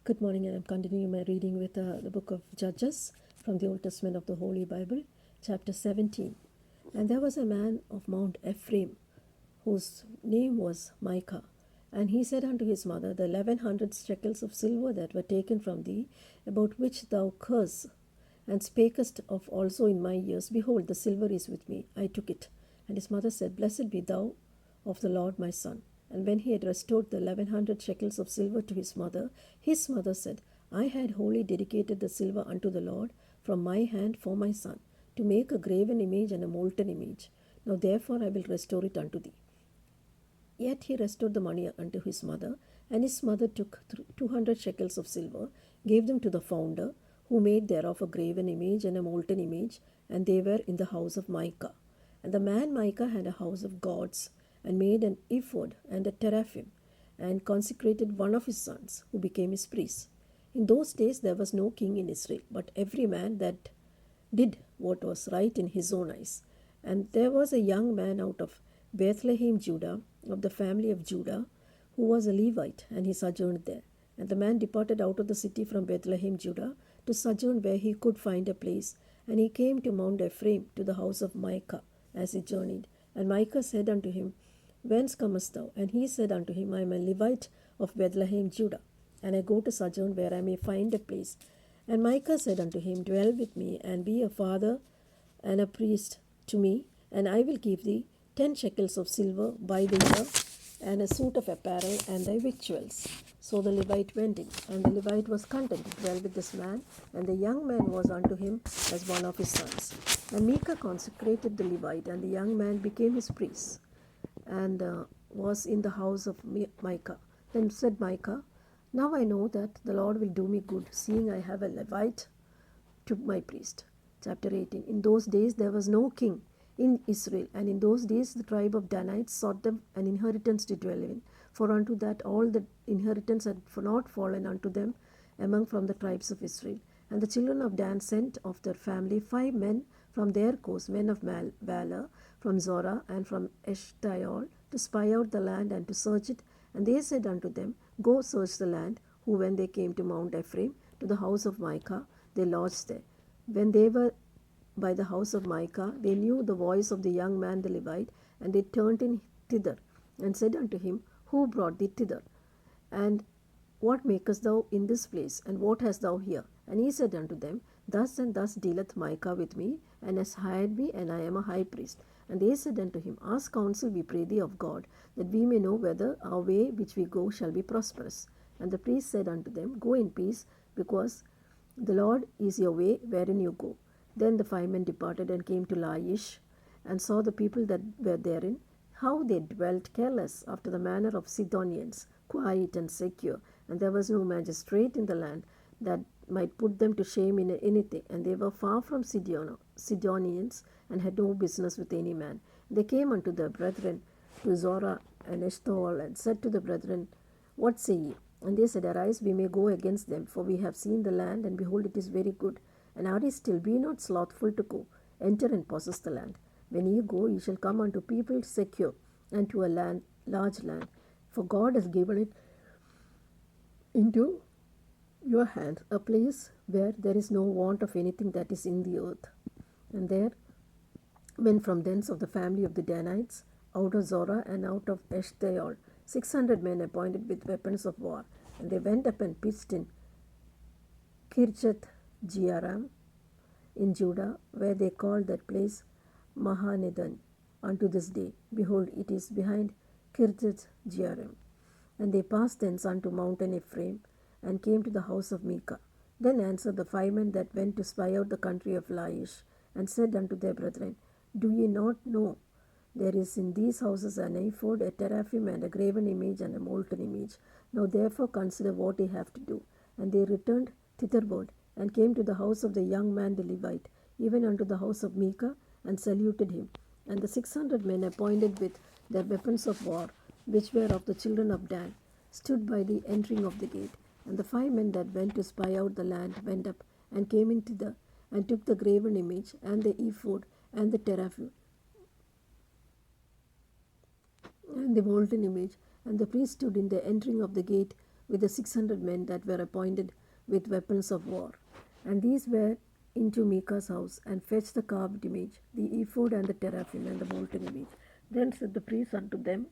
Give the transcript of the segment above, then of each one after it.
Good morning, and I'm continuing my reading with the book of Judges from the Old Testament of the Holy Bible, chapter 17. And there was a man of Mount Ephraim, whose name was Micah. And he said unto his mother, The 1100 shekels of silver that were taken from thee, about which thou curse, and spakest of also in my ears, behold, the silver is with me. I took it. And his mother said, Blessed be thou of the Lord my son. And when he had restored the 1100 shekels of silver to his mother said, I had wholly dedicated the silver unto the Lord from my hand for my son, to make a graven image and a molten image. Now therefore I will restore it unto thee. Yet he restored the money unto his mother, and his mother took 200 shekels of silver, gave them to the founder, who made thereof a graven image and a molten image, and they were in the house of Micah. And the man Micah had a house of gods, and made an ephod and a teraphim, and consecrated one of his sons, who became his priest. In those days there was no king in Israel, but every man that did what was right in his own eyes. And there was a young man out of Bethlehem, Judah, of the family of Judah, who was a Levite, and he sojourned there. And the man departed out of the city from Bethlehem, Judah, to sojourn where he could find a place. And he came to Mount Ephraim, to the house of Micah, as he journeyed. And Micah said unto him, Whence comest thou? And he said unto him, I am a Levite of Bethlehem, Judah, and I go to sojourn where I may find a place. And Micah said unto him, Dwell with me, and be a father and a priest to me, and I will give thee 10 shekels of silver by the year, and a suit of apparel, and thy victuals. So the Levite went in, and the Levite was content to dwell with this man, and the young man was unto him as one of his sons. And Micah consecrated the Levite, and the young man became his priest, and was in the house of Micah. Then said Micah, Now I know that the Lord will do me good, seeing I have a Levite to my priest. Chapter 18. In those days there was no king in Israel, and in those days the tribe of Danites sought them an inheritance to dwell in, for unto that all the inheritance had not fallen unto them among from the tribes of Israel. And the children of Dan sent of their family 5 men from their coast, men of valor, from Zorah and from Eshtaol, to spy out the land and to search it. And they said unto them, Go search the land. Who, when they came to Mount Ephraim, to the house of Micah, they lodged there. When they were by the house of Micah, they knew the voice of the young man the Levite, and they turned in thither, and said unto him, Who brought thee thither? And what makest thou in this place? And what hast thou here? And he said unto them, Thus and thus dealeth Micah with me, and has hired me, and I am a high priest. And they said unto him, Ask counsel, we pray thee, of God, that we may know whether our way which we go shall be prosperous. And the priest said unto them, Go in peace, because the Lord is your way wherein you go. Then the 5 men departed and came to Laish, and saw the people that were therein, how they dwelt careless after the manner of Sidonians, quiet and secure, and there was no magistrate in the land that might put them to shame in anything, and they were far from Sidonians, and had no business with any man. They came unto their brethren to Zorah and Eshtaol, and said to the brethren, What say ye? And they said, Arise, we may go against them, for we have seen the land, and behold, it is very good. And are ye still? Be not slothful to go. Enter and possess the land. When ye go, ye shall come unto people secure, and to a land, large land, for God has given it into your hand, a place where there is no want of anything that is in the earth. And there went from thence of the family of the Danites, out of Zorah and out of Eshtaol, 600 men appointed with weapons of war. And they went up and pitched in Kirjath Jearim in Judah, where they called that place Mahanedan unto this day. Behold, it is behind Kirjath Jearim. And they passed thence unto mountain Ephraim, and came to the house of Micah. Then answered the 5 men that went to spy out the country of Laish, and said unto their brethren, Do ye not know there is in these houses an ephod, a teraphim, and a graven image, and a molten image? Now therefore consider what ye have to do. And they returned thitherward, and came to the house of the young man the Levite, even unto the house of Micah, and saluted him. And the 600 men appointed with their weapons of war, which were of the children of Dan, stood by the entering of the gate. And the 5 men that went to spy out the land went up, and came in thither, and took the graven image, and the ephod, and the teraphim, and the molten image. And the priest stood in the entering of the gate with the 600 men that were appointed with weapons of war. And these were into Micah's house, and fetched the carved image, the ephod and the teraphim and the molten image. Then said the priest unto them,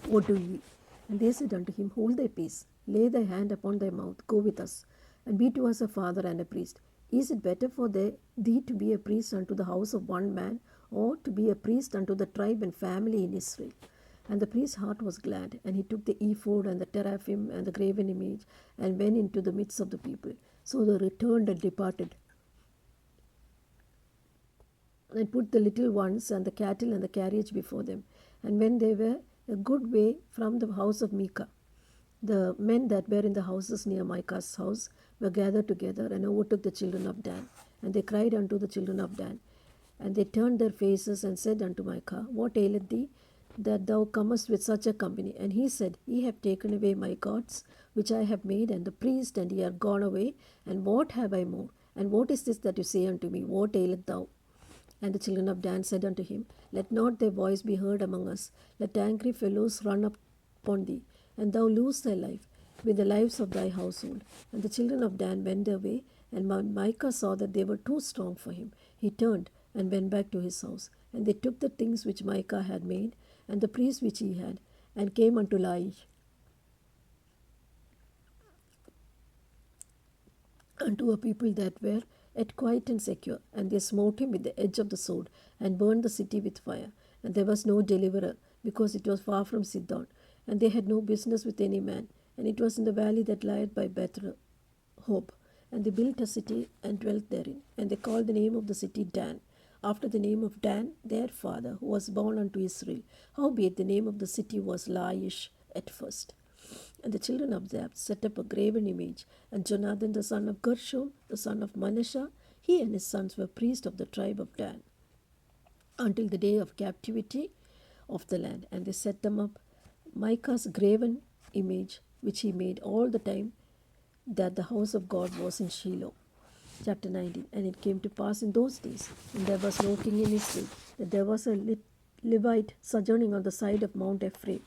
What do ye? And they said unto him, Hold thy peace, lay thy hand upon thy mouth, go with us, and be to us a father and a priest. Is it better for thee to be a priest unto the house of one man, or to be a priest unto the tribe and family in Israel? And the priest's heart was glad, and he took the ephod and the teraphim and the graven image, and went into the midst of the people. So they returned and departed, and put the little ones and the cattle and the carriage before them. And when they were a good way from the house of Micah, the men that were in the houses near Micah's house were gathered together and overtook the children of Dan. And they cried unto the children of Dan. And they turned their faces and said unto Micah, What aileth thee, that thou comest with such a company? And he said, Ye have taken away my gods, which I have made, and the priest, and ye are gone away. And what have I more? And what is this that you say unto me? What aileth thou? And the children of Dan said unto him, Let not thy voice be heard among us. Let angry fellows run up upon thee, and thou lose thy life with the lives of thy household. And the children of Dan went their way, and when Micah saw that they were too strong for him, he turned and went back to his house. And they took the things which Micah had made, and the priest which he had, and came unto Laish, unto a people that were yet quiet and secure. And they smote him with the edge of the sword, and burned the city with fire. And there was no deliverer, because it was far from Sidon, and they had no business with any man. And it was in the valley that lieth by Beth Hope. And they built a city and dwelt therein. And they called the name of the city Dan, after the name of Dan their father, who was born unto Israel. Howbeit the name of the city was Laish at first. And the children of Zab set up a graven image, and Jonathan the son of Gershom, the son of Manasseh, he and his sons were priests of the tribe of Dan, until the day of captivity of the land. And they set them up Micah's graven image, which he made all the time that the house of God was in Shiloh. Chapter 19. And it came to pass in those days, when there was no king in Israel, that there was a Levite sojourning on the side of Mount Ephraim,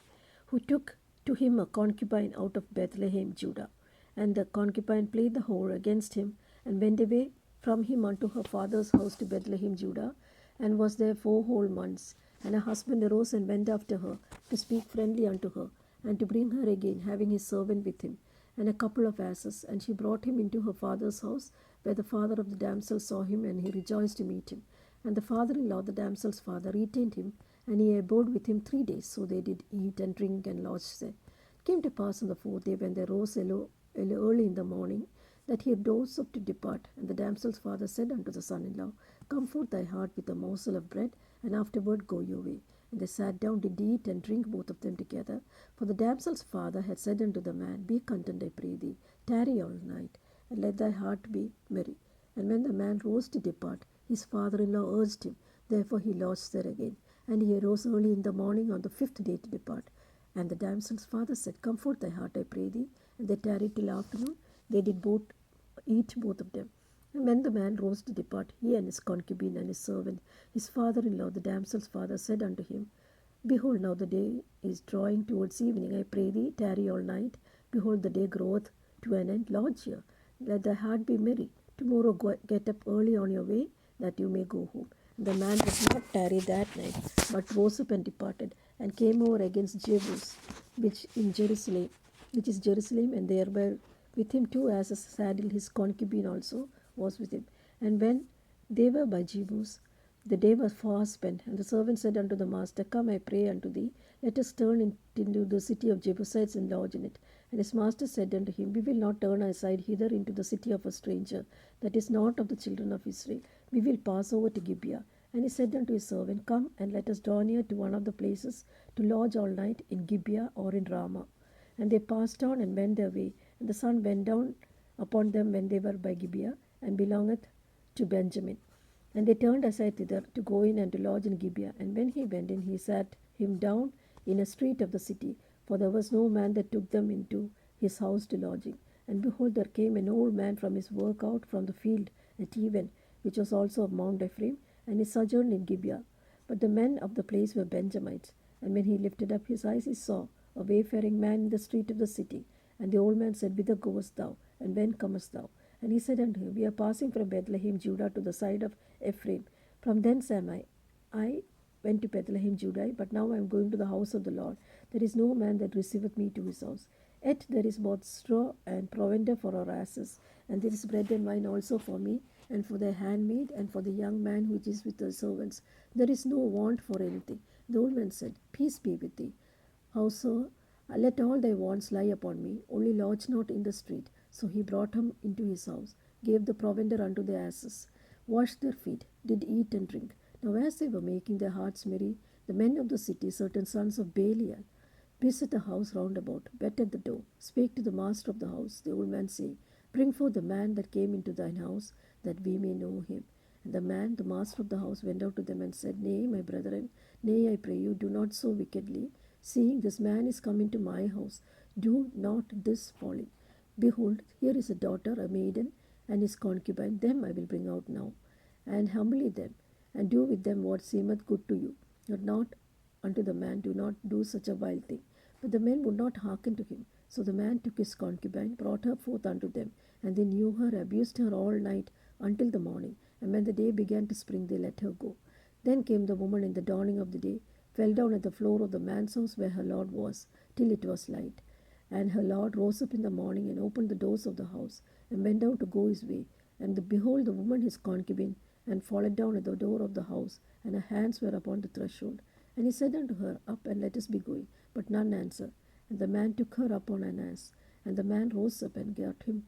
who took to him a concubine out of Bethlehem, Judah. And the concubine played the whore against him, and went away from him unto her father's house to Bethlehem, Judah, and was there 4 whole months. And her husband arose and went after her, to speak friendly unto her, and to bring her again, having his servant with him, and a couple of asses. And she brought him into her father's house, where the father of the damsel saw him, and he rejoiced to meet him. And the father-in-law, the damsel's father, retained him, and he abode with him 3 days. So they did eat and drink and lodge there. It came to pass on the 4th day, when they rose early in the morning, that he rose up to depart. And the damsel's father said unto the son-in-law, Comfort thy heart with a morsel of bread, and afterward go your way. And they sat down, did eat and drink both of them together. For the damsel's father had said unto the man, Be content, I pray thee, tarry all night, and let thy heart be merry. And when the man rose to depart, his father-in-law urged him. Therefore he lodged there again. And he arose early in the morning on the 5th day to depart. And the damsel's father said, Comfort thy heart, I pray thee. And they tarried till afternoon. They did eat both of them. And when the man rose to depart, he and his concubine and his servant, his father-in-law, the damsel's father, said unto him, Behold, now the day is drawing towards evening. I pray thee, tarry all night. Behold, the day groweth to an end. Lodge here. Let thy heart be merry. Tomorrow get up early on your way, that you may go home. And the man did not tarry that night, but rose up and departed, and came over against Jebus, which is Jerusalem, and there were with him 2 asses saddled. His concubine also was with him. And when they were by Jebus, the day was far spent. And the servant said unto the master, Come, I pray unto thee, let us turn into the city of Jebusites and lodge in it. And his master said unto him, We will not turn aside hither into the city of a stranger, that is not of the children of Israel. We will pass over to Gibeah. And he said unto his servant, Come, and let us draw near to one of the places to lodge all night, in Gibeah or in Ramah. And they passed on and went their way. And the sun went down upon them when they were by Gibeah, and belongeth to Benjamin. And they turned aside thither to go in and to lodge in Gibeah. And when he went in, he sat him down in a street of the city, for there was no man that took them into his house to lodging. And behold, there came an old man from his work out from the field at even, which was also of Mount Ephraim, and he sojourned in Gibeah. But the men of the place were Benjamites. And when he lifted up his eyes, he saw a wayfaring man in the street of the city, And the old man said, Whither goest thou? And when comest thou? And he said unto him, We are passing from Bethlehem, Judah, to the side of Ephraim. From thence am I. I went to Bethlehem, Judah, but now I am going to the house of the Lord. There is no man that receiveth me to his house. Yet there is both straw and provender for our asses, and there is bread and wine also for me, and for the handmaid, and for the young man which is with the servants. There is no want for anything. The old man said, Peace be with thee. Howso, let all thy wants lie upon me, only lodge not in the street. So he brought him into his house, gave the provender unto the asses, washed their feet, did eat and drink. Now as they were making their hearts merry, the men of the city, certain sons of Belial, beset the house round about, bet at the door, spake to the master of the house, the old man, saying, Bring forth the man that came into thine house, that we may know him. And the man, the master of the house, went out to them and said, Nay, my brethren, nay, I pray you, do not so wickedly. Seeing this man is come into my house, do not this folly. Behold, here is a daughter, a maiden, and his concubine, them I will bring out now, and humbly them, and do with them what seemeth good to you. But not unto the man, do not do such a vile thing. But the men would not hearken to him. So the man took his concubine, brought her forth unto them, and they knew her, abused her all night until the morning. And when the day began to spring, they let her go. Then came the woman in the dawning of the day, fell down at the floor of the man's house where her lord was, till it was light. And her lord rose up in the morning, and opened the doors of the house, and went down to go his way. And behold, the woman his concubine, and fallen down at the door of the house, and her hands were upon the threshold. And he said unto her, Up, and let us be going. But none answered. And the man took her up on an ass. And the man rose up and got him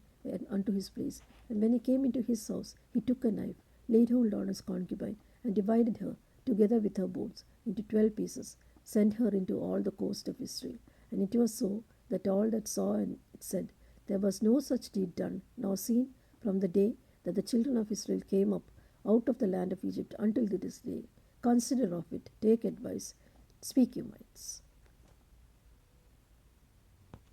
unto his place. And when he came into his house, he took a knife, laid hold on his concubine, and divided her, together with her bones, into 12 pieces, sent her into all the coast of Israel. And it was so, that all that saw and it said, There was no such deed done, nor seen, from the day that the children of Israel came up out of the land of Egypt until this day. Consider of it, take advice, speak your minds.